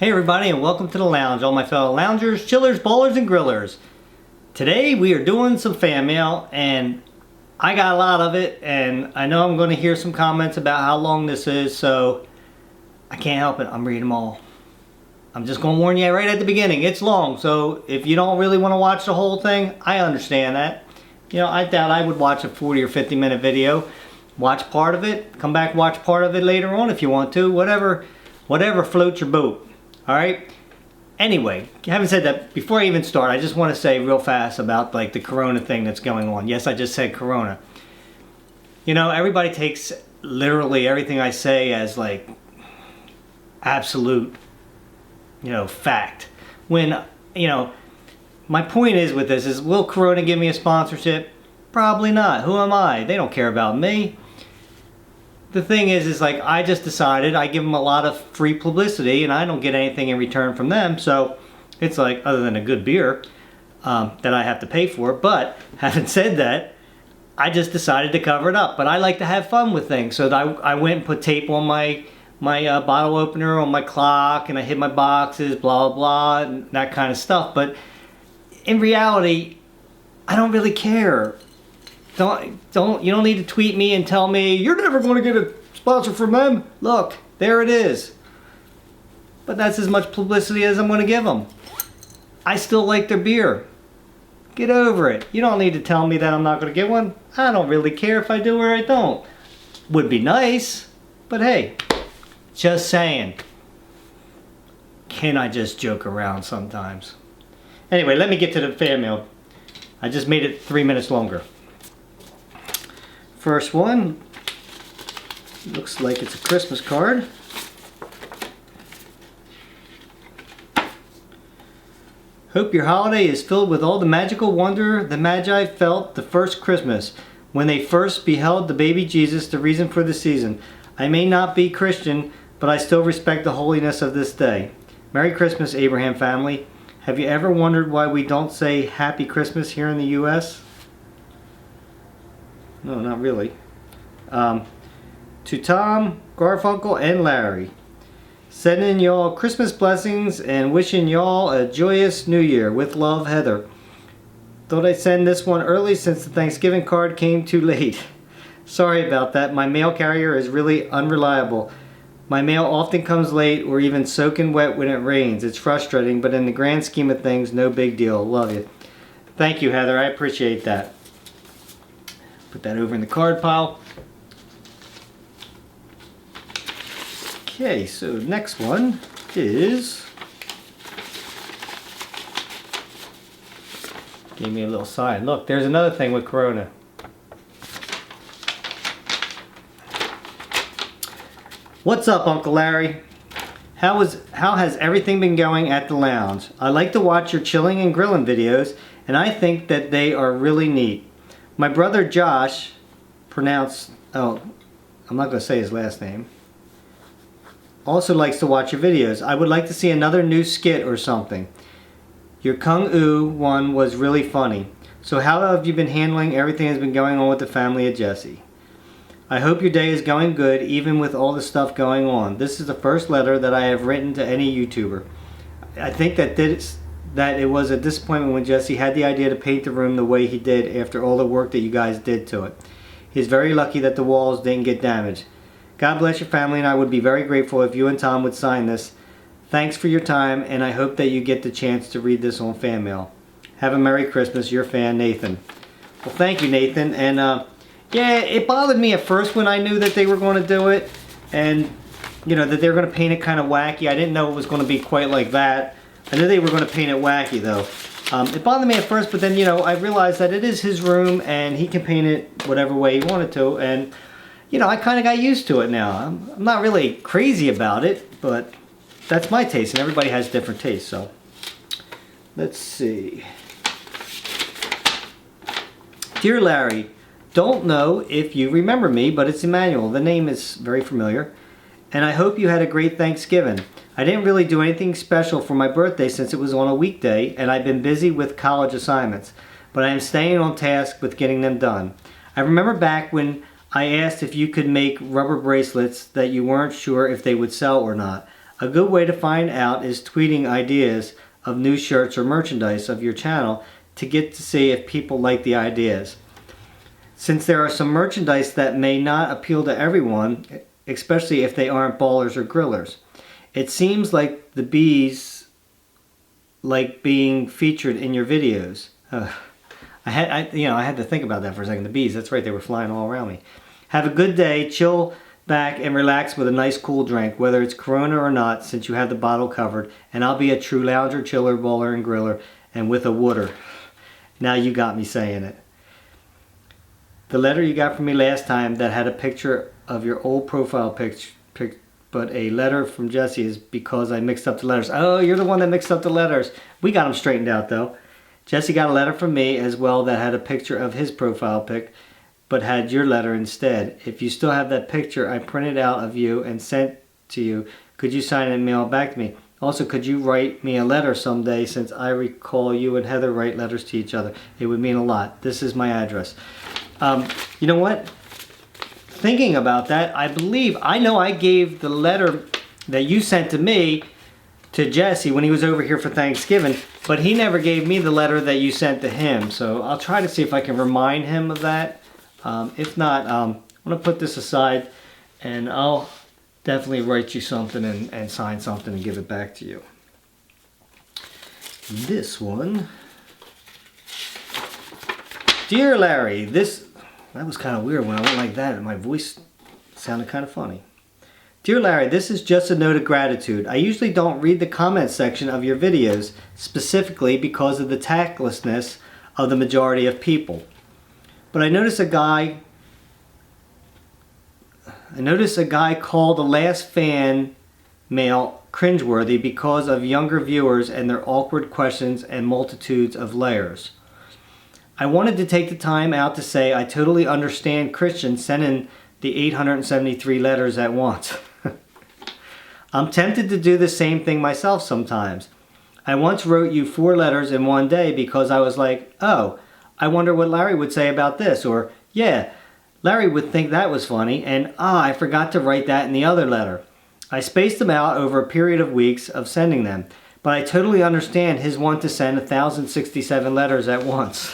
Hey everybody, and welcome to the lounge, all my fellow loungers, chillers, bowlers, and grillers. Today we are doing some fan mail, and I got a lot of it, and I know I'm going to hear some comments about how long this is, so I can't help it. I'm reading them all. I'm just going to warn you right at the beginning. It's long, so if you don't really want to watch the whole thing, I understand that. You know, I doubt I would watch a 40 or 50 minute video. Watch part of it, come back watch part of it later on if you want to. Whatever floats your boat. Alright? Anyway, having said that, before I even start, I just want to say real fast about like the corona thing that's going on. Yes, I just said corona. You know, everybody takes literally everything I say as like absolute, fact. When, my point is with this is, will corona give me a sponsorship? Probably not. Who am I? They don't care about me. The thing is like, I just decided I give them a lot of free publicity and I don't get anything in return from them. So it's like, other than a good beer that I have to pay for. But having said that, I just decided to cover it up. But I like to have fun with things. So I went and put tape on my bottle opener, on my clock, and I hit my boxes, blah, blah, blah, and that kind of stuff. But in reality, I don't really care. You don't need to tweet me and tell me you're never going to get a sponsor from them. Look, there it is. But that's as much publicity as I'm going to give them. I still like their beer. Get over it. You don't need to tell me that I'm not going to get one. I don't really care if I do or I don't. Would be nice, but hey, just saying. Can I just joke around sometimes? Anyway, let me get to the fan mail. I just made it 3 minutes longer. First one, looks like it's a Christmas card. Hope your holiday is filled with all the magical wonder the Magi felt the first Christmas, when they first beheld the baby Jesus, the reason for the season. I may not be Christian, but I still respect the holiness of this day. Merry Christmas, Abraham family. Have you ever wondered why we don't say Happy Christmas here in the U.S.? No, not really. To Tom, Garfunkel, and Larry. Sending y'all Christmas blessings and wishing y'all a joyous New Year. With love, Heather. Thought I'd send this one early since the Thanksgiving card came too late. Sorry about that. My mail carrier is really unreliable. My mail often comes late or even soaking wet when it rains. It's frustrating, but in the grand scheme of things, no big deal. Love you. Thank you, Heather. I appreciate that. Put that over in the card pile. Okay, so next one is, gave me a little sign. Look, there's another thing with corona. What's up, Uncle Larry? How has everything been going at the lounge? I like to watch your chilling and grilling videos, and I think that they are really neat. My brother Josh, I'm not going to say his last name, also likes to watch your videos. I would like to see another new skit or something. Your Kung Oo one was really funny. So how have you been handling everything that's been going on with the family of Jesse? I hope your day is going good, even with all the stuff going on. This is the first letter that I have written to any YouTuber. I think that it was a disappointment when Jesse had the idea to paint the room the way he did after all the work that you guys did to it. He's very lucky that the walls didn't get damaged. God bless your family, and I would be very grateful if you and Tom would sign this. Thanks for your time, and I hope that you get the chance to read this on fan mail. Have a Merry Christmas, your fan, Nathan. Well, thank you, Nathan. And yeah, it bothered me at first when I knew that they were going to do it, and that they were going to paint it kind of wacky. I didn't know it was going to be quite like that. I knew they were going to paint it wacky, though. It bothered me at first, but then, I realized that it is his room, and he can paint it whatever way he wanted to, and, I kind of got used to it now. I'm not really crazy about it, but that's my taste, and everybody has different tastes, so. Let's see. Dear Larry, don't know if you remember me, but it's Emmanuel. The name is very familiar, and I hope you had a great Thanksgiving. I didn't really do anything special for my birthday since it was on a weekday, and I've been busy with college assignments, but I am staying on task with getting them done. I remember back when I asked if you could make rubber bracelets that you weren't sure if they would sell or not. A good way to find out is tweeting ideas of new shirts or merchandise of your channel to get to see if people like the ideas. Since there are some merchandise that may not appeal to everyone, especially if they aren't ballers or grillers. It seems like the bees like being featured in your videos. I had to think about that for a second. The bees, that's right, they were flying all around me. Have a good day, chill back and relax with a nice cool drink, whether it's Corona or not, since you have the bottle covered. And I'll be a true lounger, chiller, baller, and griller, and with a water. Now you got me saying it. The letter you got from me last time that had a picture of your old profile picture, but a letter from Jesse is because I mixed up the letters. Oh, you're the one that mixed up the letters. We got them straightened out though. Jesse got a letter from me as well that had a picture of his profile pic, but had your letter instead. If you still have that picture, I printed out of you and sent to you. Could you sign it and mail it back to me? Also, could you write me a letter someday, since I recall you and Heather write letters to each other? It would mean a lot. This is my address. You know what? Thinking about that, I know I gave the letter that you sent to me to Jesse when he was over here for Thanksgiving, but he never gave me the letter that you sent to him. So I'll try to see if I can remind him of that. If not, I'm going to put this aside and I'll definitely write you something and sign something and give it back to you. This one. Dear Larry, that was kind of weird when I went like that and my voice sounded kind of funny. Dear Larry, this is just a note of gratitude. I usually don't read the comment section of your videos, specifically because of the tactlessness of the majority of people. But I noticed a guy called the last fan mail cringeworthy because of younger viewers and their awkward questions and multitudes of layers. I wanted to take the time out to say I totally understand Christians sending the 873 letters at once. I'm tempted to do the same thing myself sometimes. I once wrote you 4 letters in one day because I was like, oh, I wonder what Larry would say about this, or yeah, Larry would think that was funny, and I forgot to write that in the other letter. I spaced them out over a period of weeks of sending them, but I totally understand his want to send 1,067 letters at once.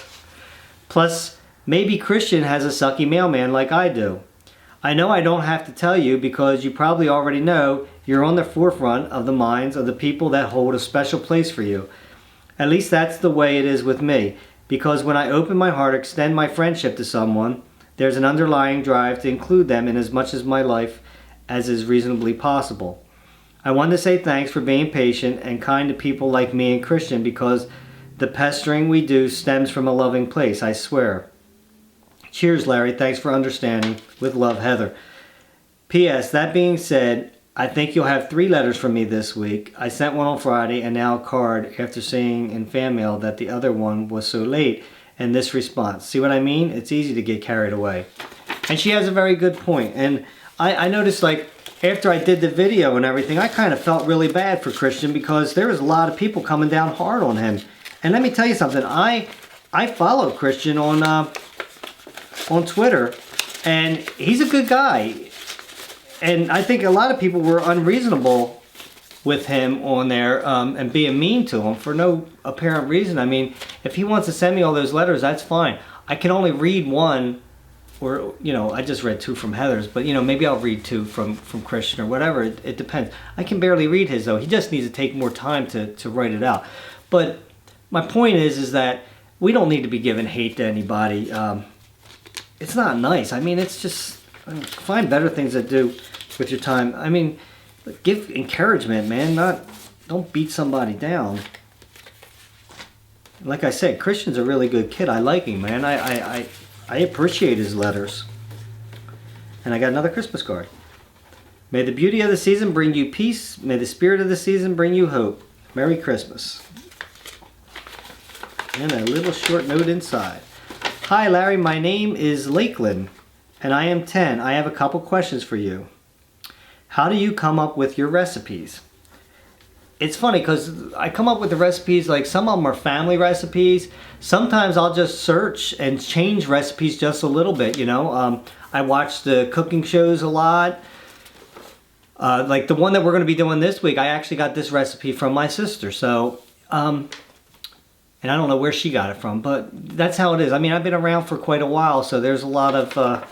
Plus, maybe Christian has a sucky mailman like I do. I know I don't have to tell you because you probably already know you're on the forefront of the minds of the people that hold a special place for you. At least that's the way it is with me, because when I open my heart, extend my friendship to someone, there's an underlying drive to include them in as much of my life as is reasonably possible. I want to say thanks for being patient and kind to people like me and Christian, because the pestering we do stems from a loving place, I swear. Cheers, Larry. Thanks for understanding. With love, Heather. P.S. That being said, I think you'll have 3 letters from me this week. I sent one on Friday and now a card after seeing in fan mail that the other one was so late, and this response. See what I mean? It's easy to get carried away. And she has a very good point. And I noticed, like, after I did the video and everything, I kind of felt really bad for Christian because there was a lot of people coming down hard on him. And let me tell you something. I follow Christian on Twitter, and he's a good guy. And I think a lot of people were unreasonable with him on there and being mean to him for no apparent reason. I mean, if he wants to send me all those letters, that's fine. I can only read one, or, you know, I just read 2 from Heather's, but, you know, maybe I'll read 2 from Christian or whatever. It depends. I can barely read his, though. He just needs to take more time to write it out. But my point is that we don't need to be giving hate to anybody. It's not nice. I mean, it's just, find better things to do with your time. I mean, give encouragement, man. Don't beat somebody down. Like I said, Christian's a really good kid. I like him, man. I appreciate his letters. And I got another Christmas card. May the beauty of the season bring you peace. May the spirit of the season bring you hope. Merry Christmas. And a little short note inside. Hi Larry, my name is Lakeland and I am 10. I have a couple questions for you. How do you come up with your recipes? It's funny because I come up with the recipes, like some of them are family recipes. Sometimes I'll just search and change recipes just a little bit, you know. I watch the cooking shows a lot. Like the one that we're going to be doing this week, I actually got this recipe from my sister. So, and I don't know where she got it from, but that's how it is. I mean, I've been around for quite a while, so there's a lot of, a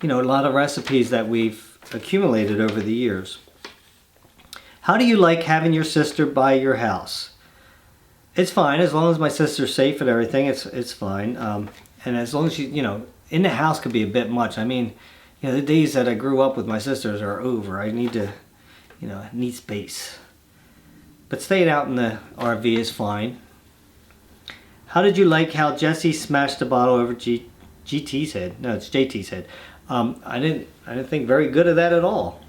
lot of recipes that we've accumulated over the years. How do you like having your sister by your house? It's fine, as long as my sister's safe and everything, it's fine. And as long as she, in the house could be a bit much. I mean, the days that I grew up with my sisters are over. I need to, need space. But staying out in the RV is fine. How did you like how Jesse smashed the bottle over GT's head? No, it's JT's head. I didn't think very good of that at all.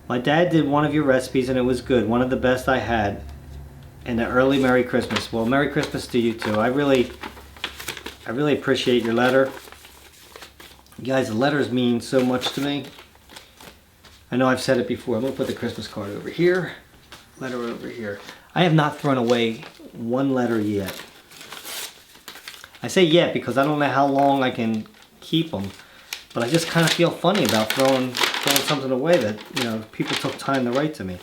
My dad did one of your recipes and it was good. One of the best I had. And the early Merry Christmas. Well, Merry Christmas to you too. I really appreciate your letter. You guys, the letters mean so much to me. I know I've said it before. I'm going to put the Christmas card over here. Letter over here. I have not thrown away one letter yet. I say yet because I don't know how long I can keep them. But I just kind of feel funny about throwing something away that, people took time to write to me.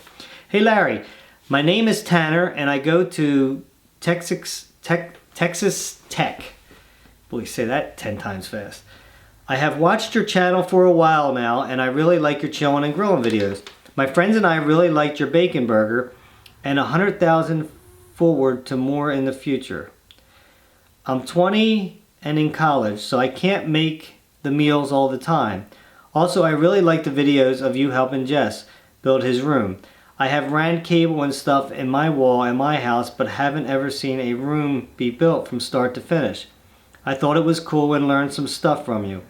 Hey Larry, my name is Tanner and I go to Texas Tech. Boy, say that 10 times fast. I have watched your channel for a while now and I really like your chilling and grilling videos. My friends and I really liked your bacon burger and 100,000 forward to more in the future. I'm 20 and in college, so I can't make the meals all the time. Also, I really like the videos of you helping Jess build his room. I have ran cable and stuff in my wall in my house, but haven't ever seen a room be built from start to finish. I thought it was cool and learned some stuff from you.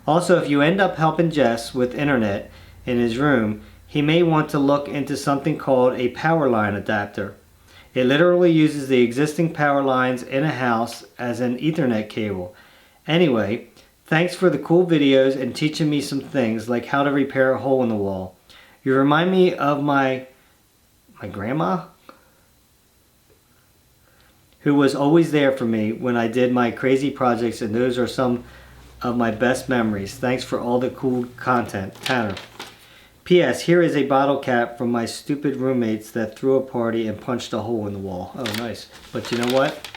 Also, if you end up helping Jess with internet in his room, he may want to look into something called a power line adapter. It literally uses the existing power lines in a house as an Ethernet cable. Anyway, thanks for the cool videos and teaching me some things like how to repair a hole in the wall. You remind me of my grandma, who was always there for me when I did my crazy projects, and those are some of my best memories. Thanks for all the cool content, Tanner. P.S. Here is a bottle cap from my stupid roommates that threw a party and punched a hole in the wall. Oh, nice. But you know what?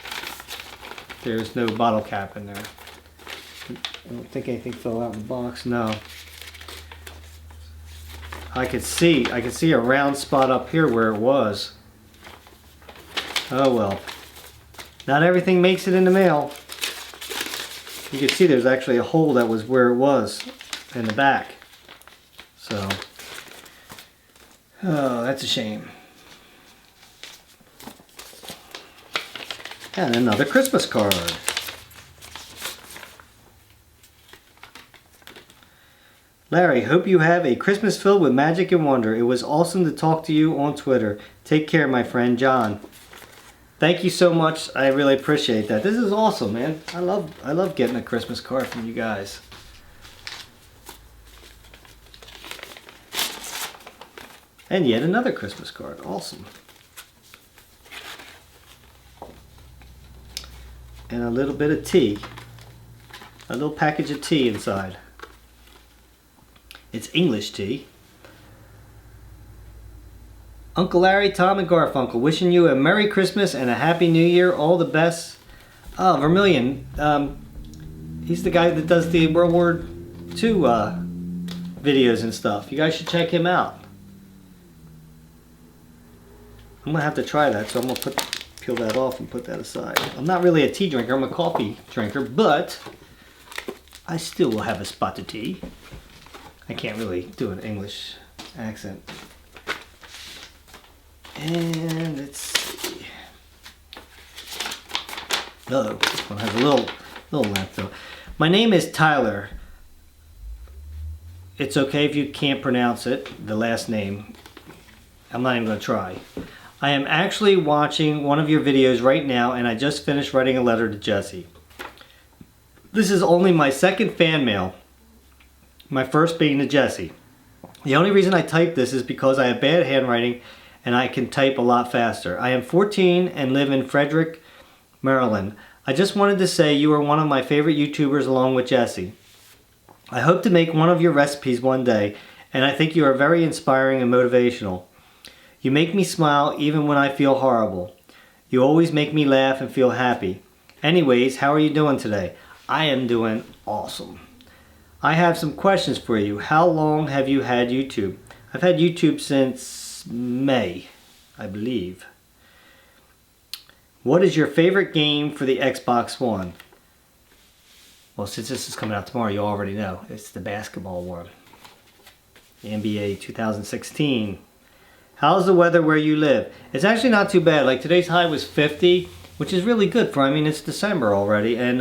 There's no bottle cap in there. I don't think anything fell out in the box. No. I could see a round spot up here where it was. Oh well. Not everything makes it in the mail. You can see there's actually a hole that was where it was in the back. So, oh, that's a shame. And another Christmas card. Larry, hope you have a Christmas filled with magic and wonder. It was awesome to talk to you on Twitter. Take care, my friend, John. Thank you so much. I really appreciate that. This is awesome, man. I love getting a Christmas card from you guys. And yet another Christmas card. Awesome. And a little bit of tea. A little package of tea inside. It's English tea. Uncle Larry, Tom, and Garfunkel, wishing you a Merry Christmas and a Happy New Year. All the best. Oh, Vermillion. He's the guy that does the World War II videos and stuff. You guys should check him out. I'm going to have to try that, so I'm going to peel that off and put that aside. I'm not really a tea drinker. I'm a coffee drinker, but I still will have a spot of tea. I can't really do an English accent. And let's see. Oh, this one has a little length though. My name is Tyler. It's okay if you can't pronounce it, the last name. I'm not even going to try. I am actually watching one of your videos right now, and I just finished writing a letter to Jesse. This is only my second fan mail. My first being to Jesse. The only reason I type this is because I have bad handwriting and I can type a lot faster. I am 14 and live in Frederick, Maryland. I just wanted to say you are one of my favorite YouTubers along with Jesse. I hope to make one of your recipes one day and I think you are very inspiring and motivational. You make me smile even when I feel horrible. You always make me laugh and feel happy. Anyways, how are you doing today? I am doing awesome. I have some questions for you. How long have you had YouTube? I've had YouTube since May, I believe. What is your favorite game for the Xbox One? Well, since this is coming out tomorrow, you already know. It's the basketball one. The NBA 2016. How's the weather where you live? It's actually not too bad. Like today's high was 50, which is really good for, I mean, it's December already. And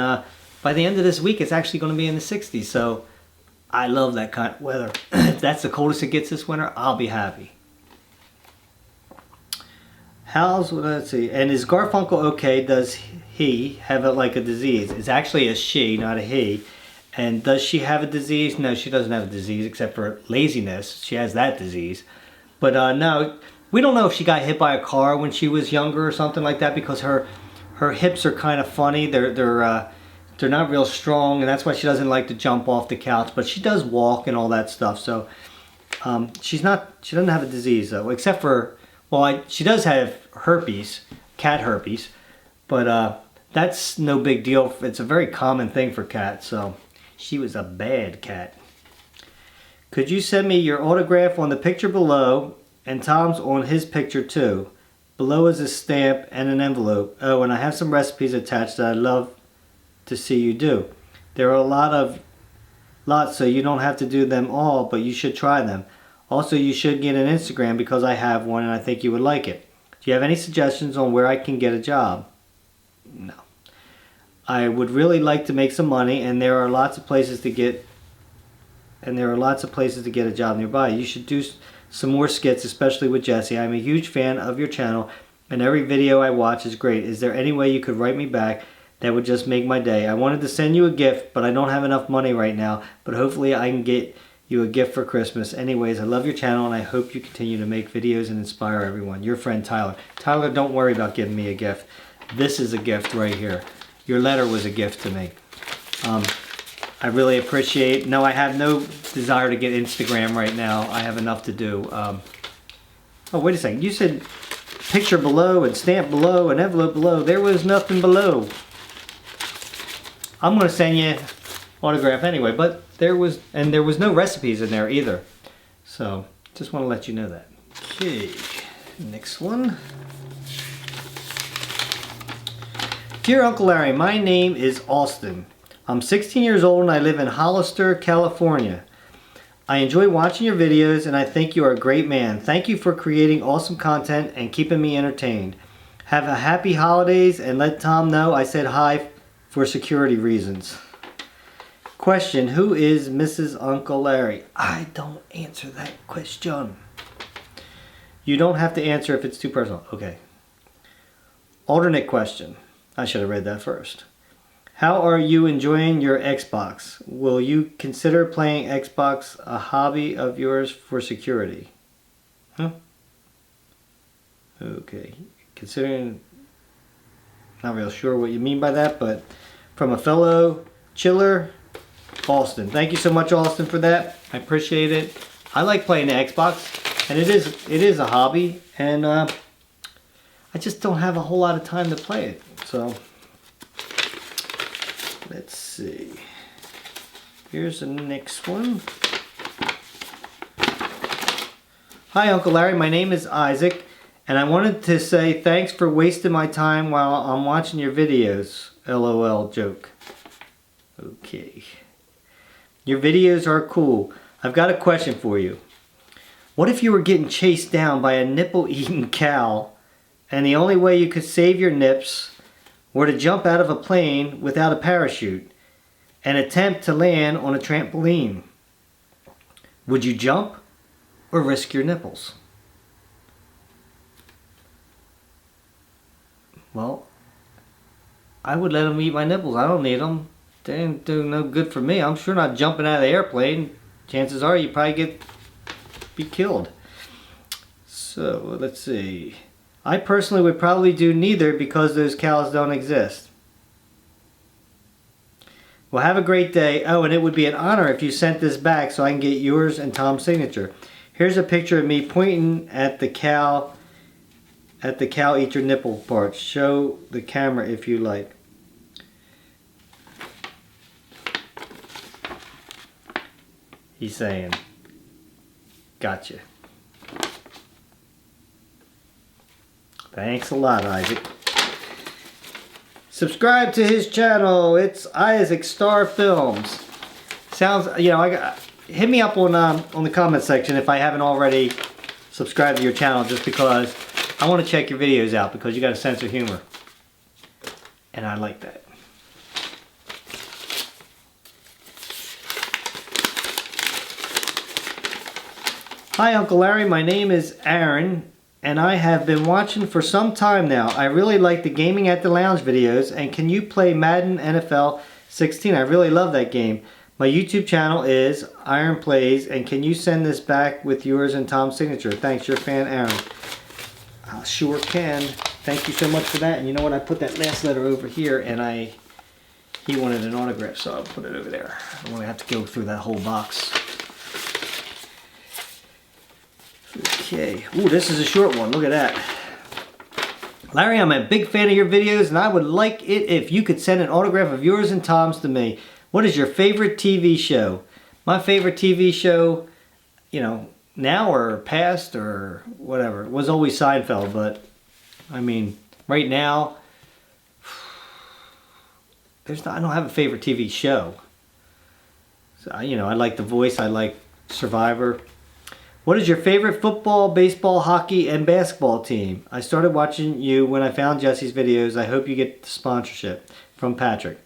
by the end of this week, it's actually going to be in the 60s. So I love that kind of weather. If that's the coldest it gets this winter, I'll be happy. Let's see. And is Garfunkel okay? Does he have like a disease? It's actually a she, not a he. And does she have a disease? No, she doesn't have a disease except for laziness. She has that disease. But no, we don't know if she got hit by a car when she was younger or something like that, because her hips are kind of funny. They're not real strong, and that's why she doesn't like to jump off the couch. But she does walk and all that stuff. So she doesn't have a disease though, except for, well, she does have herpes, cat herpes, but that's no big deal. It's a very common thing for cats. So she was a bad cat. Could you send me your autograph on the picture below, and Tom's on his picture too? Below is a stamp and an envelope. Oh, and I have some recipes attached that I'd love to see you do. There are lots, so you don't have to do them all, but you should try them. Also, you should get an Instagram because I have one and I think you would like it. Do you have any suggestions on where I can get a job? No. I would really like to make some money, and there are lots of places to get a job nearby. You should do some more skits, especially with Jesse. I'm a huge fan of your channel, and every video I watch is great. Is there any way you could write me back? That would just make my day. I wanted to send you a gift, but I don't have enough money right now. But hopefully I can get you a gift for Christmas. Anyways, I love your channel, and I hope you continue to make videos and inspire everyone. Your friend, Tyler. Tyler, don't worry about giving me a gift. This is a gift right here. Your letter was a gift to me. I really appreciate. No, I have no desire to get Instagram right now. I have enough to do. Oh, wait a second. You said picture below and stamp below and envelope below. There was nothing below. I'm going to send you autograph anyway, but there was no recipes in there either. So, just want to let you know that. Okay, next one. Dear Uncle Larry, my name is Austin. I'm 16 years old and I live in Hollister, California. I enjoy watching your videos and I think you are a great man. Thank you for creating awesome content and keeping me entertained. Have a happy holidays, and let Tom know I said hi for security reasons. Question, who is Mrs. Uncle Larry? I don't answer that question. You don't have to answer if it's too personal. Okay. Alternate question. I should have read that first. How are you enjoying your Xbox? Will you consider playing Xbox a hobby of yours for security? Huh? Okay. Considering, not real sure what you mean by that, but from a fellow chiller, Austin. Thank you so much, Austin, for that. I appreciate it. I like playing the Xbox, and it is a hobby, and I just don't have a whole lot of time to play it. So let's see. Here's the next one. Hi, Uncle Larry. My name is Isaac, and I wanted to say thanks for wasting my time while I'm watching your videos. LOL joke. Okay. Your videos are cool. I've got a question for you. What if you were getting chased down by a nipple-eating cow, and the only way you could save your nips were to jump out of a plane without a parachute and attempt to land on a trampoline? Would you jump or risk your nipples? Well, I would let them eat my nipples. I don't need them. They ain't do no good for me. I'm sure not jumping out of the airplane. Chances are you probably be killed. So, let's see. I personally would probably do neither because those cows don't exist. Well, have a great day. Oh, and it would be an honor if you sent this back so I can get yours and Tom's signature. Here's a picture of me pointing at the cow eat your nipple parts. Show the camera if you like. He's saying, gotcha. Thanks a lot, Isaac. Subscribe to his channel. It's Isaac Star Films. Sounds, you know, hit me up on the comment section if I haven't already subscribed to your channel, just because I want to check your videos out, because you got a sense of humor. And I like that. Hi, Uncle Larry. My name is Aaron, and I have been watching for some time now. I really like the Gaming at the Lounge videos, and can you play Madden NFL 16? I really love that game. My YouTube channel is Iron Plays, and can you send this back with yours and Tom's signature? Thanks, your fan, Aaron. I sure can. Thank you so much for that. And you know what? I put that last letter over here, and he wanted an autograph, so I'll put it over there. I don't want to have to go through that whole box. Okay. Ooh, this is a short one. Look at that. Larry, I'm a big fan of your videos, and I would like it if you could send an autograph of yours and Tom's to me. What is your favorite TV show? My favorite TV show, you know, now or past or whatever, was always Seinfeld, but I mean, right now, I don't have a favorite TV show. So, you know, I like The Voice, I like Survivor. What is your favorite football, baseball, hockey, and basketball team? I started watching you when I found Jesse's videos. I hope you get the sponsorship. From Patrick.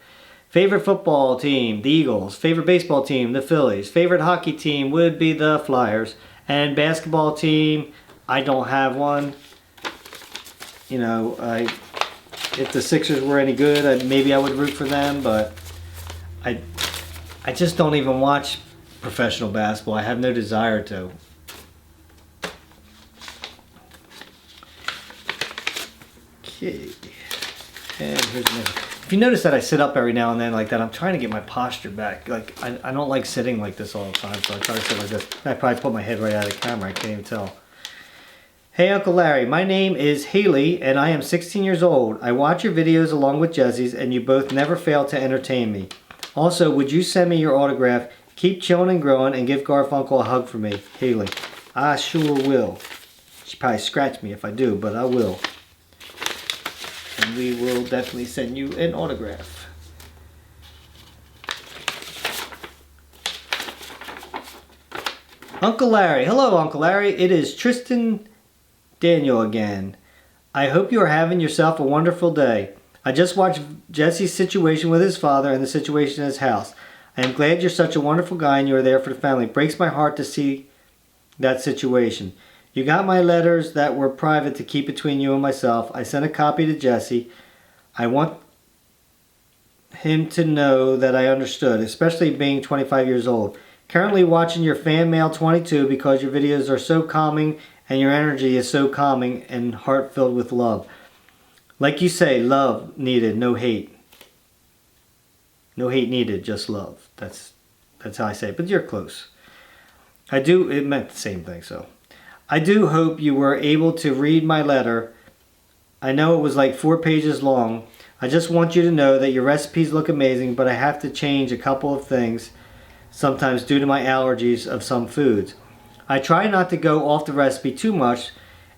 Favorite football team, the Eagles. Favorite baseball team, the Phillies. Favorite hockey team would be the Flyers. And basketball team, I don't have one. You know, if the Sixers were any good, maybe I would root for them, but I just don't even watch professional basketball. I have no desire to. Okay, and here's another. If you notice that I sit up every now and then like that, I'm trying to get my posture back. Like, I don't like sitting like this all the time, so I try to sit like this. I probably put my head right out of the camera, I can't even tell. Hey Uncle Larry, my name is Haley and I am 16 years old. I watch your videos along with Jesse's and you both never fail to entertain me. Also, would you send me your autograph? Keep chilling and growing and give Garfunkel a hug for me. Haley. I sure will. She probably scratch me if I do, but I will. And we will definitely send you an autograph. Uncle Larry. Hello, Uncle Larry. It is Tristan Daniel again. I hope you are having yourself a wonderful day. I just watched Jesse's situation with his father and the situation in his house. I am glad you're such a wonderful guy and you are there for the family. It breaks my heart to see that situation. You got my letters that were private to keep between you and myself. I sent a copy to Jesse. I want him to know that I understood, especially being 25 years old. Currently watching your fan mail 22 because your videos are so calming and your energy is so calming and heart filled with love. Like you say, love needed, no hate. No hate needed, just love. That's how I say it, but you're close. It meant the same thing, so. I do hope you were able to read my letter. I know it was like 4 pages long. I just want you to know that your recipes look amazing, but I have to change a couple of things sometimes due to my allergies of some foods. I try not to go off the recipe too much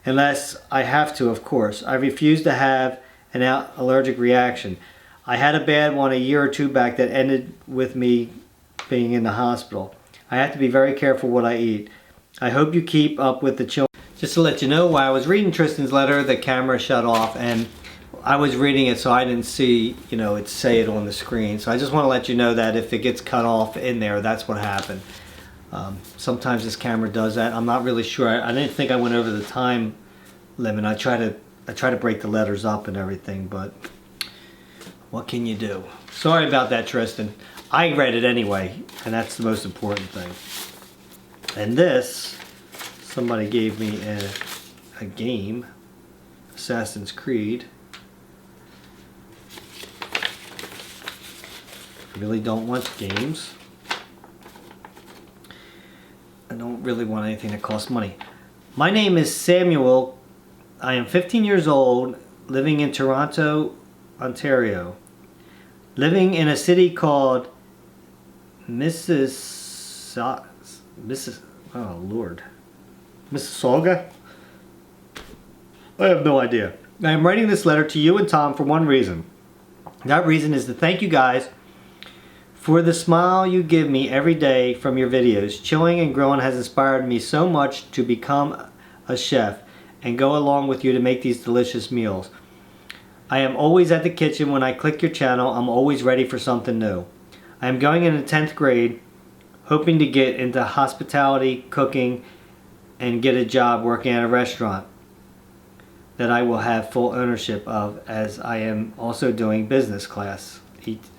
unless I have to, of course. I refuse to have an allergic reaction. I had a bad one a year or two back that ended with me being in the hospital. I have to be very careful what I eat. I hope you keep up with the children. Just to let you know, while I was reading Tristan's letter, the camera shut off and I was reading it so I didn't see, you know, it say it on the screen. So I just want to let you know that if it gets cut off in there, that's what happened. Sometimes this camera does that. I'm not really sure. I didn't think I went over the time limit. I try to break the letters up and everything, but what can you do? Sorry about that, Tristan. I read it anyway, and that's the most important thing. And this, somebody gave me a game, Assassin's Creed. really don't want games. I don't really want anything that costs money. My name is Samuel. I am 15 years old, living in Toronto, Ontario. Living in a city called Mississauga. I have no idea. I am writing this letter to you and Tom for one reason. That reason is to thank you guys for the smile you give me every day from your videos. Chilling and Grilling has inspired me so much to become a chef and go along with you to make these delicious meals. I am always at the kitchen. When I click your channel, I'm always ready for something new. I am going into 10th grade, hoping to get into hospitality, cooking, and get a job working at a restaurant that I will have full ownership of, as I am also doing business class,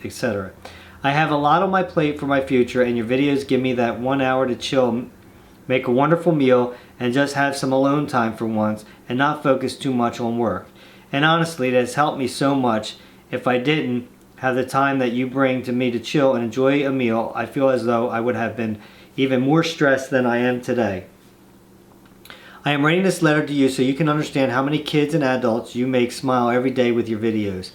etc. I have a lot on my plate for my future, and your videos give me that 1 hour to chill, make a wonderful meal, and just have some alone time for once and not focus too much on work. And honestly, it has helped me so much. If I didn't have the time that you bring to me to chill and enjoy a meal, I feel as though I would have been even more stressed than I am today. I am writing this letter to you so you can understand how many kids and adults you make smile every day with your videos.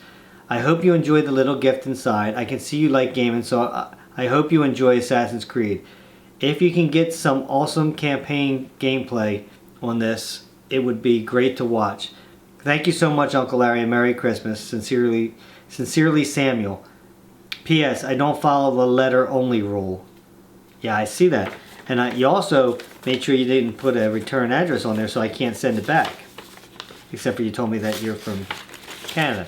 I hope you enjoy the little gift inside. I can see you like gaming, so I hope you enjoy Assassin's Creed. If you can get some awesome campaign gameplay on this, it would be great to watch. Thank you so much, Uncle Larry, and Merry Christmas. Sincerely, Samuel. P.S. I don't follow the letter only rule. Yeah, I see that. And you also made sure you didn't put a return address on there, so I can't send it back. Except for you told me that you're from Canada.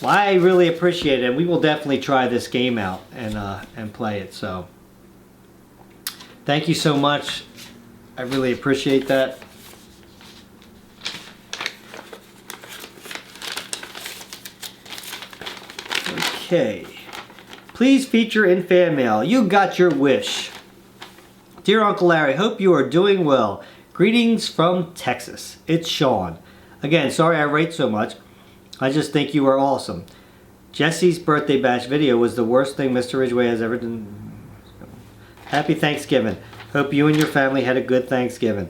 Well, I really appreciate it. We will definitely try this game out and play it. So, thank you so much. I really appreciate that. Okay. Please feature in fan mail. You got your wish. Dear Uncle Larry, hope you are doing well. Greetings from Texas. It's Sean. Again, sorry I write so much. I just think you are awesome. Jesse's birthday bash video was the worst thing Mr. Ridgway has ever done. Happy Thanksgiving. Hope you and your family had a good Thanksgiving.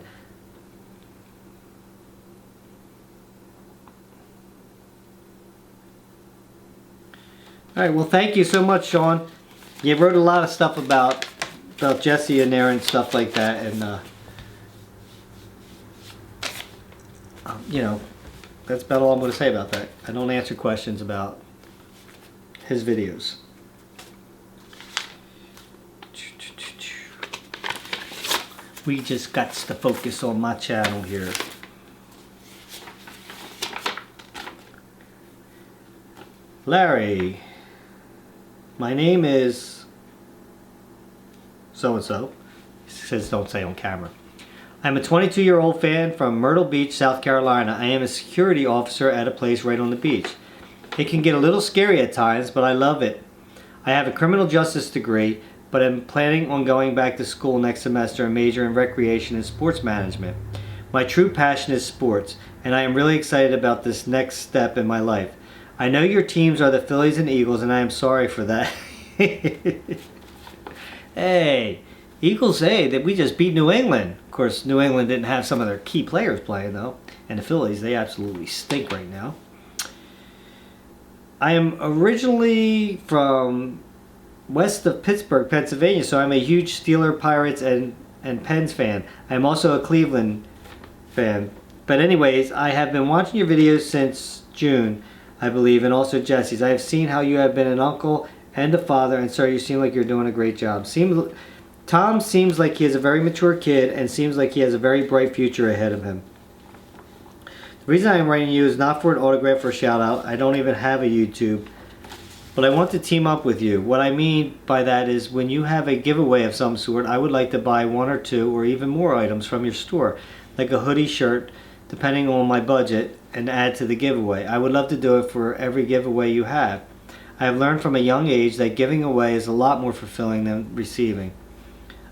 Alright, well thank you so much, Sean. You wrote a lot of stuff about Jesse in there and stuff like that, and you know, that's about all I'm going to say about that. I don't answer questions about his videos. We just got to focus on my channel here. Larry, my name is so-and-so. It says don't say on camera. I'm a 22-year-old fan from Myrtle Beach, South Carolina. I am a security officer at a place right on the beach. It can get a little scary at times, but I love it. I have a criminal justice degree, but I'm planning on going back to school next semester and major in recreation and sports management. My true passion is sports, and I am really excited about this next step in my life. I know your teams are the Phillies and Eagles, and I am sorry for that. Hey, Eagles say that we just beat New England. Of course, New England didn't have some of their key players playing, though. And the Phillies, they absolutely stink right now. I am originally from west of Pittsburgh, Pennsylvania, so I'm a huge Steelers, Pirates, and Pens fan. I'm also a Cleveland fan. But anyways, I have been watching your videos since June, I believe, and also Jesse's. I have seen how you have been an uncle and a father, and sir, you seem like you're doing a great job. Tom seems like he is a very mature kid and seems like he has a very bright future ahead of him. The reason I am writing you is not for an autograph or a shout out. I don't even have a YouTube, but I want to team up with you. What I mean by that is when you have a giveaway of some sort, I would like to buy 1 or 2 or even more items from your store, like a hoodie, shirt, depending on my budget, and add to the giveaway. I would love to do it for every giveaway you have. I have learned from a young age that giving away is a lot more fulfilling than receiving.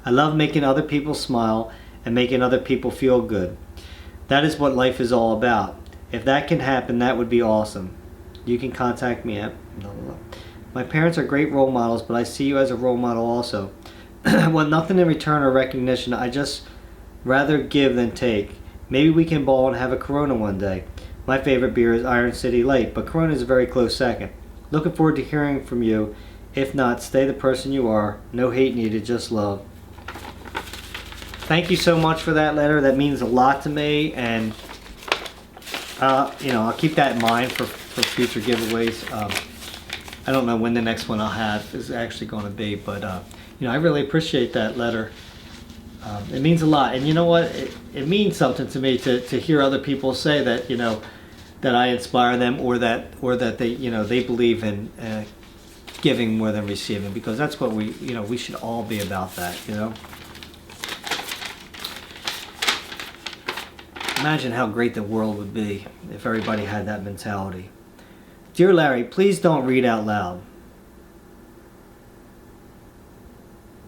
I love making other people smile and making other people feel good. That is what life is all about. If that can happen, that would be awesome. You can contact me at blah, blah, blah. My parents are great role models, but I see you as a role model also. I want nothing in return or recognition. I just rather give than take. Maybe we can ball and have a Corona one day. My favorite beer is Iron City Light, but Corona is a very close second. Looking forward to hearing from you. If not, stay the person you are. No hate needed, just love. Thank you so much for that letter. That means a lot to me, and I'll keep that in mind for future giveaways. I don't know when the next one I'll have is actually going to be, but I really appreciate that letter. It means a lot, and you know what? It means something to me to hear other people say that that I inspire them, or that they they believe in giving more than receiving, because that's what we should all be about that. Imagine how great the world would be if everybody had that mentality. Dear Larry, please don't read out loud.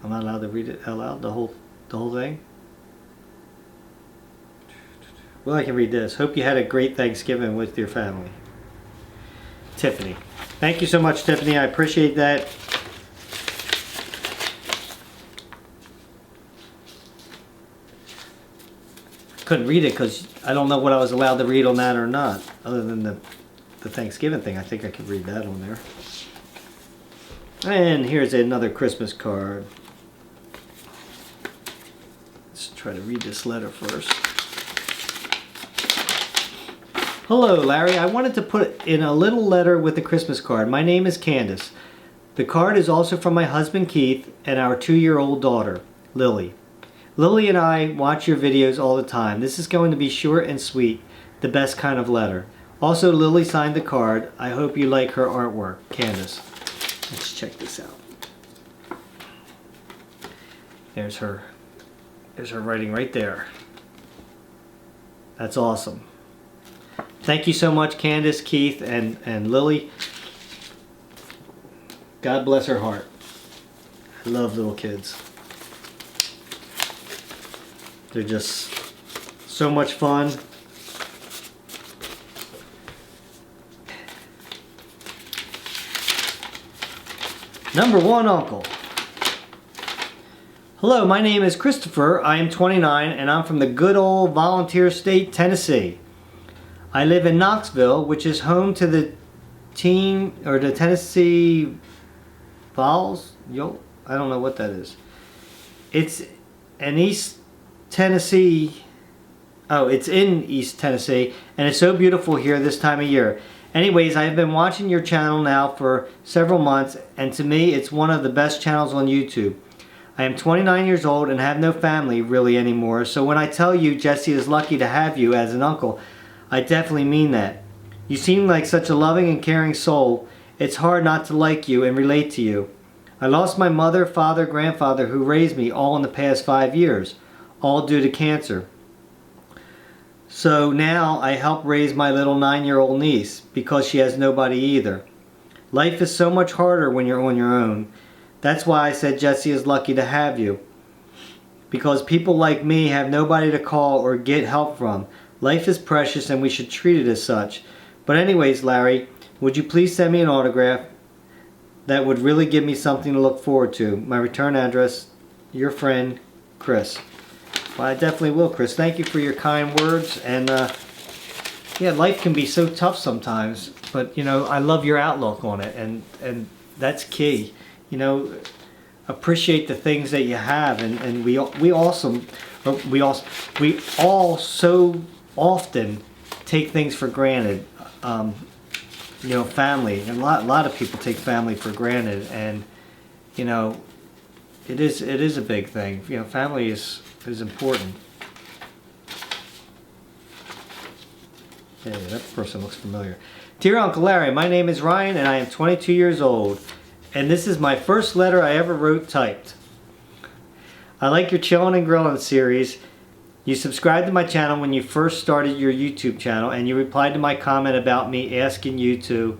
I'm not allowed to read it out loud, the whole thing? Well, I can read this. Hope you had a great Thanksgiving with your family. Tiffany. Thank you so much, Tiffany. I appreciate that. Couldn't read it because I don't know what I was allowed to read on that or not, other than the Thanksgiving thing. I think I could read that on there. And here's another Christmas card. Let's try to read this letter first. Hello, Larry. I wanted to put in a little letter with the Christmas card. My name is Candace. The card is also from my husband Keith and our 2-year-old daughter, Lily. Lily and I watch your videos all the time. This is going to be short and sweet, the best kind of letter. Also, Lily signed the card. I hope you like her artwork. Candace. Let's check this out. There's her writing right there. That's awesome. Thank you so much, Candace, Keith, and Lily. God bless her heart. I love little kids. They're just so much fun. Number 1 uncle. Hello, my name is Christopher. I am 29 and I'm from the good old volunteer state, Tennessee. I live in Knoxville, which is home to the Tennessee Vols. I don't know what that is. It's an East Tennessee. Oh, it's in East Tennessee, and it's so beautiful here this time of year. Anyways, I have been watching your channel now for several months, and to me, it's one of the best channels on YouTube. I am 29 years old and have no family really anymore, so when I tell you Jesse is lucky to have you as an uncle, I definitely mean that. You seem like such a loving and caring soul. It's hard not to like you and relate to you. I lost my mother, father, grandfather who raised me all in the past 5 years, all due to cancer. So now I help raise my little 9-year-old niece because she has nobody either. Life is so much harder when you're on your own. That's why I said Jesse is lucky to have you. Because people like me have nobody to call or get help from. Life is precious and we should treat it as such. But anyways, Larry, would you please send me an autograph? That would really give me something to look forward to. My return address, your friend, Chris. Well, I definitely will, Chris. Thank you for your kind words. And yeah, life can be so tough sometimes, but I love your outlook on it, and that's key. Appreciate the things that you have, and we all so often take things for granted. Family, and a lot of people take family for granted, and it is a big thing. Family is important. Yeah, that person looks familiar. Dear Uncle Larry, my name is Ryan and I am 22 years old, and this is my first letter I ever wrote typed. I like your Chillin' and Grillin' series. You subscribed to my channel when you first started your YouTube channel, and you replied to my comment about me asking you to,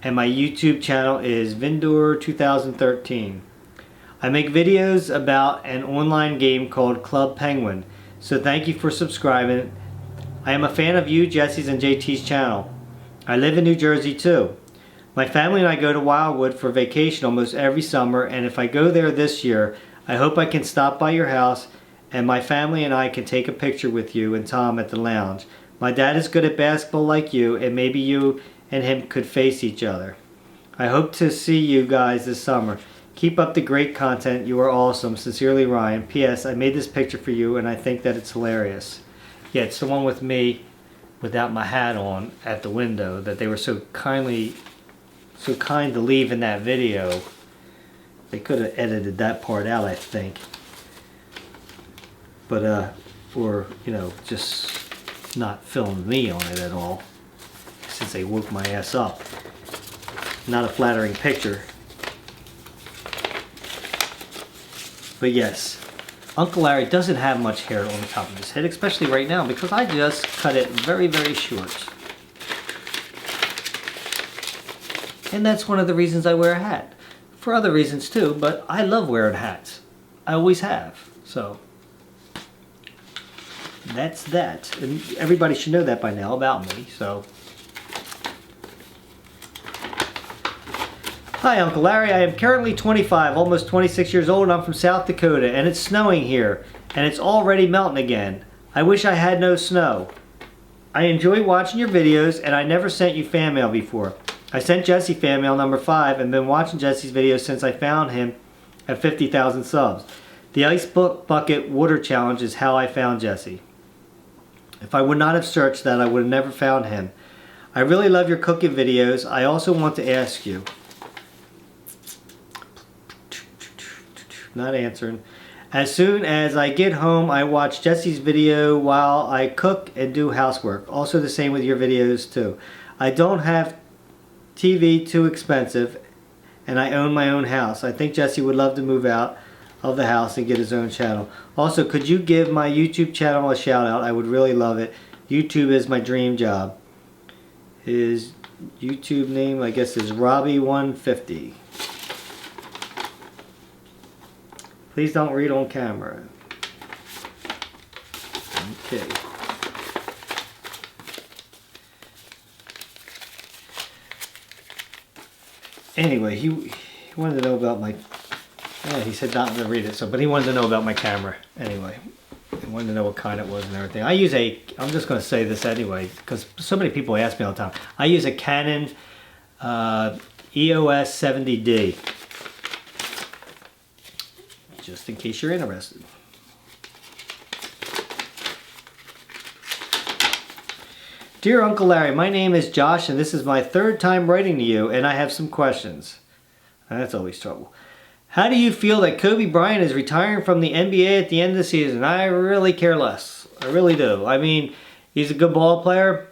and my YouTube channel is Vindor 2013. I make videos about an online game called Club Penguin, so thank you for subscribing. I am a fan of you, Jesse's, and JT's channel. I live in New Jersey too. My family and I go to Wildwood for vacation almost every summer, and if I go there this year, I hope I can stop by your house and my family and I can take a picture with you and Tom at the lounge. My dad is good at basketball like you, and maybe you and him could face each other. I hope to see you guys this summer. Keep up the great content. You are awesome. Sincerely, Ryan. P.S. I made this picture for you, and I think that it's hilarious. Yeah, it's the one with me without my hat on at the window that they were so kind to leave in that video. They could have edited that part out, I think. But, or, you know, just not film me on it at all, since they woke my ass up. Not a flattering picture. But yes, Uncle Larry doesn't have much hair on the top of his head, especially right now, because I just cut it very, very short. And that's one of the reasons I wear a hat. For other reasons too, but I love wearing hats. I always have. So, that's that. And everybody should know that by now about me, so. Hi, Uncle Larry. I am currently 25, almost 26 years old, and I'm from South Dakota, and it's snowing here, and it's already melting again. I wish I had no snow. I enjoy watching your videos, and I never sent you fan mail before. I sent Jesse fan mail number 5 and been watching Jesse's videos since I found him at 50,000 subs. The Ice Bucket Water Challenge is how I found Jesse. If I would not have searched that, I would have never found him. I really love your cooking videos. I also want to ask you. Not answering. As soon as I get home, I watch Jesse's video while I cook and do housework. Also the same with your videos too. I don't have TV too expensive, and I own my own house. I think Jesse would love to move out of the house and get his own channel. Also, could you give my YouTube channel a shout out? I would really love it. YouTube is my dream job. His YouTube name, I guess, is Robbie150. Please don't read on camera. Okay. Anyway, he wanted to know about my... Yeah, he said not to read it, so, but he wanted to know about my camera. Anyway, he wanted to know what kind it was and everything. I use a... I'm just going to say this anyway, because so many people ask me all the time. I use a Canon EOS 70D. Just in case you're interested. Dear Uncle Larry, my name is Josh and this is my 3rd time writing to you, and I have some questions. That's always trouble. How do you feel that Kobe Bryant is retiring from the NBA at the end of the season? I really care less. I really do. I mean, he's a good ball player,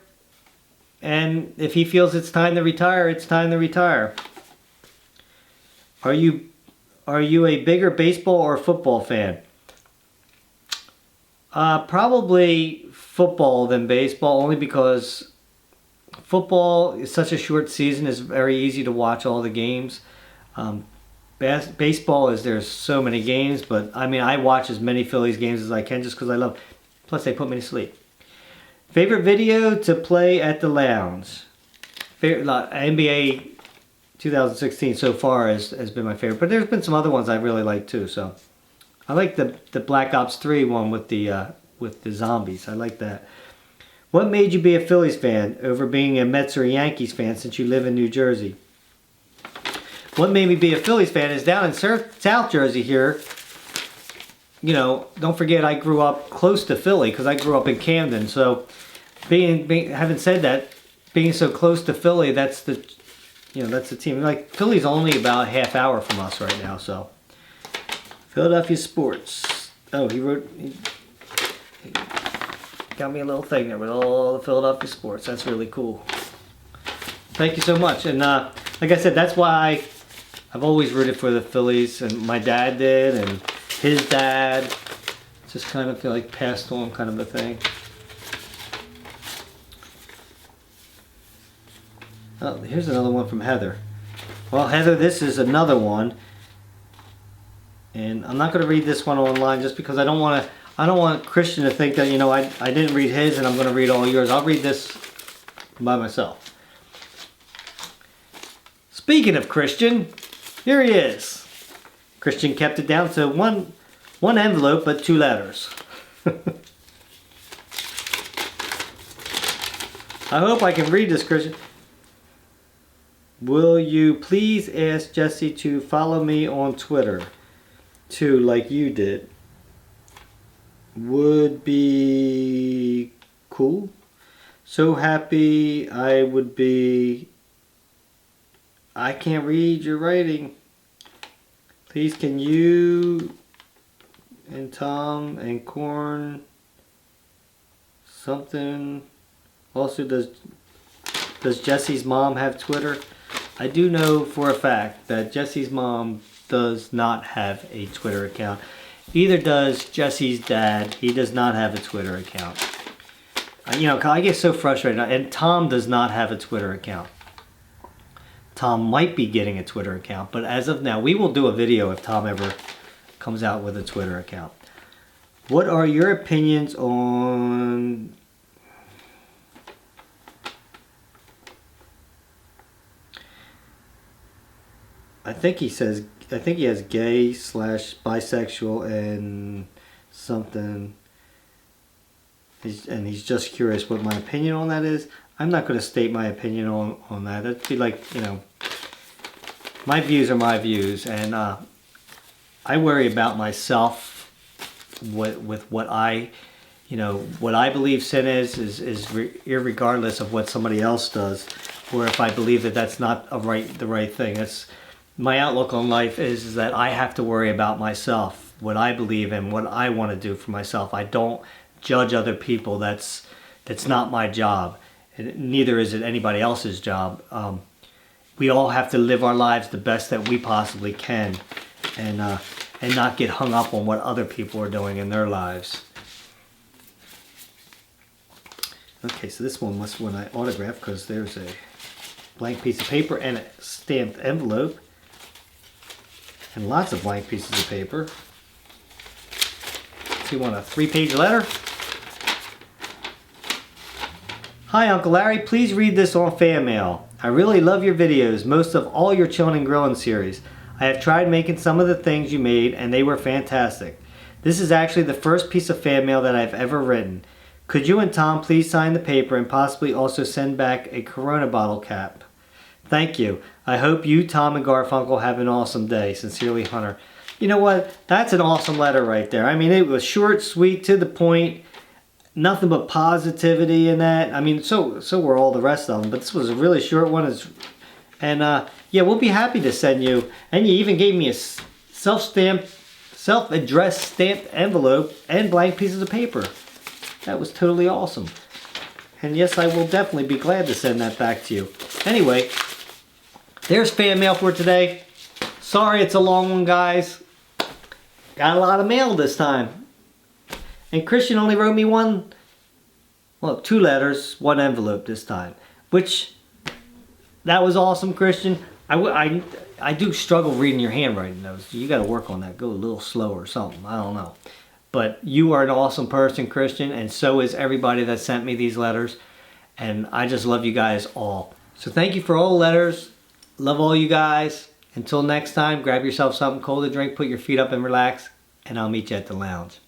and if he feels it's time to retire, it's time to retire. Are you a bigger baseball or football fan? Probably football than baseball, only because football is such a short season. It's very easy to watch all the games. Baseball is, there's so many games, but I mean, I watch as many Phillies games as I can just because I love. Plus, they put me to sleep. Favorite video to play at the lounge? Favorite NBA 2016 so far has been my favorite, but there's been some other ones I really like too. So I like the Black Ops 3 one with the zombies. I like that. What made you be a Phillies fan over being a Mets or Yankees fan since you live in New Jersey? What made me be a Phillies fan is down in South Jersey here. You know, don't forget I grew up close to Philly because I grew up in Camden. So having said that, being so close to Philly, that's the team. Like, Philly's only about a half hour from us right now, so. Philadelphia sports. Oh, he got me a little thing there with all the Philadelphia sports. That's really cool. Thank you so much. And like I said, that's why I've always rooted for the Phillies, and my dad did, and his dad. Just kind of feel like passed on kind of a thing. Oh, here's another one from Heather. Well, Heather, this is another one, and I'm not going to read this one online just because I don't want Christian to think that, you know, I didn't read his and I'm going to read all yours. I'll read this by myself. Speaking of Christian, here he is. Christian kept it down to one envelope, but 2 letters. I hope I can read this, Christian. Will you please ask Jesse to follow me on Twitter, too, like you did? Would be cool. So happy I would be. I can't read your writing. Please, can you and Tom and Corn something? Also, does Jesse's mom have Twitter? I do know for a fact that Jesse's mom does not have a Twitter account. Either does Jesse's dad. He does not have a Twitter account. You know, I get so frustrated. And Tom does not have a Twitter account. Tom might be getting a Twitter account, but as of now, we will do a video if Tom ever comes out with a Twitter account. What are your opinions on... I think he has gay / bisexual and something. He's just curious what my opinion on that is. I'm not going to state my opinion on that. That'd be like, you know, my views are my views, and I worry about myself with what I, you know, what I believe sin is irregardless of what somebody else does, or if I believe that that's not the right thing. That's my outlook on life is that I have to worry about myself, what I believe and what I want to do for myself. I don't judge other people. That's not my job. And neither is it anybody else's job. We all have to live our lives the best that we possibly can, and not get hung up on what other people are doing in their lives. Okay, so this one must one I autographed because there's a blank piece of paper and a stamped envelope. And lots of blank pieces of paper. So you want a 3-page letter? Hi Uncle Larry, please read this on fan mail. I really love your videos, most of all your chilling and grilling series. I have tried making some of the things you made and they were fantastic. This is actually the first piece of fan mail that I've ever written. Could you and Tom please sign the paper and possibly also send back a Corona bottle cap? Thank you. I hope you, Tom, and Garfunkel have an awesome day. Sincerely, Hunter. You know what? That's an awesome letter right there. I mean, it was short, sweet, to the point. Nothing but positivity in that. I mean, so were all the rest of them. But this was a really short one. And yeah, we'll be happy to send you. And you even gave me a self-addressed stamped envelope and blank pieces of paper. That was totally awesome. And yes, I will definitely be glad to send that back to you. Anyway, there's fan mail for today. Sorry it's a long one, guys. Got a lot of mail this time. And Christian only wrote me 2 letters, 1 envelope this time. Which, that was awesome, Christian. I do struggle reading your handwriting, though. So you got to work on that. Go a little slower or something. I don't know. But you are an awesome person, Christian. And so is everybody that sent me these letters. And I just love you guys all. So thank you for all the letters. Love all you guys. Until next time, grab yourself something cold to drink, put your feet up and relax, and I'll meet you at the lounge.